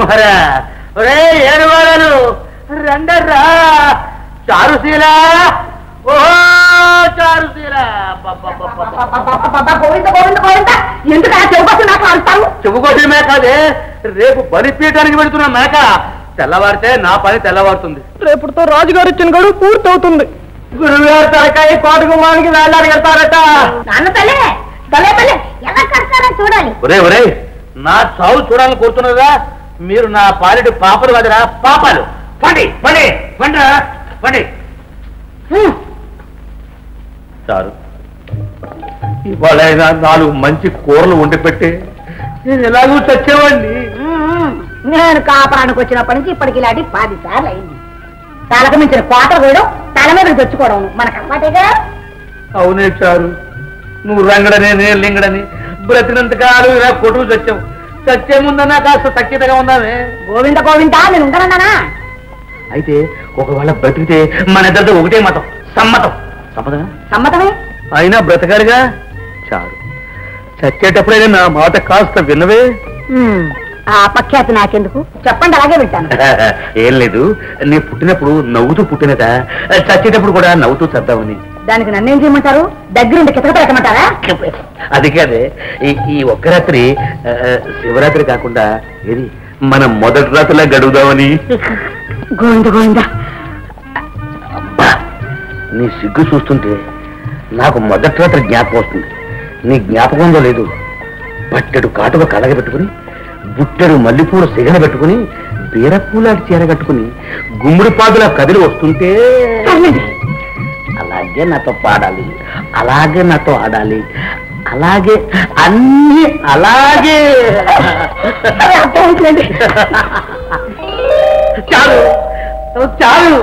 మహారా ఒరే ఏడువారాలు రండర్రా చారుశీల ఓహో చారుశీల ఎందుకు చెవుకోసం నాకు అడుగుతావు చెవుకోసిన మేక అదే రేపు బలిపీయటానికి పెడుతున్న మేక తెల్లవారితే నా పని తెల్లవారుతుంది రేపుతో రాజుగారు ఇచ్చిన గడువు పూర్తవుతుంది గురువుగారు తరకాయ కోట గుమ్మానికి వేలాడి వెళ్తారట నాన్న తలే తలే తలే ఎలా కడతారో చూడాలి ఒరే ఒరే నా చావు చూడాలని కోరుతున్నదా మీరు నా పాలిటి పాపలు కదరా పాపాలు పండి పండి పండిరా పండి చారు ఇవాళ 4 మంచి కూరలు వండి పెట్టి నేను ఎలాగూ చచ్చేవాడిని నేను కాపురానికి వచ్చినప్పటి నుంచి ఇప్పటికి ఇలాంటి 10 సార్లు అయింది తలకు మించిన కోటలు వేయడం తల మీద తెచ్చుకోవడం మనకు అలవాటేగా అవునే చారు నువ్వు రంగడని నేను లింగడని బ్రతినంత కాదు ఇలా కొట్టుకు చచ్చావు చచ్చే ముందన్నా కాస్త తక్కితగా ఉన్నావే గోవింద గోవింద నేను ఉంటానన్నానా అయితే ఒకవేళ బ్రతికితే మన ఇద్దరితో ఒకటే మతం సమ్మతం సమ్మతమే సమ్మతమే అయినా బ్రతకాలిగా చారు చచ్చేటప్పుడైనా నా మాట కాస్త విన్నవే ఆ అపఖ్యాతి నాకెందుకు చెప్పండి అలాగే వింటాను ఏం లేదు నీ పుట్టినప్పుడు నవ్వుతూ పుట్టినట చచ్చేటప్పుడు కూడా నవ్వుతూ చద్దామని దానికి నన్నేం చేయమంటారు దగ్గరుండి కితక పెట్టమంటారా అది కాదే ఈ ఒక్క రాత్రి శివరాత్రి కాకుండా ఏది మనం మొదటి రాత్రిలా గడువుదామని గోవింద గోవింద అబ్బా నీ సిగ్గు చూస్తుంటే నాకు మొదటి రాత్రి జ్ఞాపకం వస్తుంది నీ జ్ఞాపకంలో లేదు పట్టెడు కాటుక కలగబెట్టుకుని బుట్టెడు మల్లెపూలు సిగన పెట్టుకుని బీరపూలాటి చీర కట్టుకుని గుమ్మడి పాదులా కదిలి వస్తుంటే అలాగే నాతో పాడాలి అలాగే నాతో ఆడాలి అలాగే అన్ని అలాగే చాలు చాలు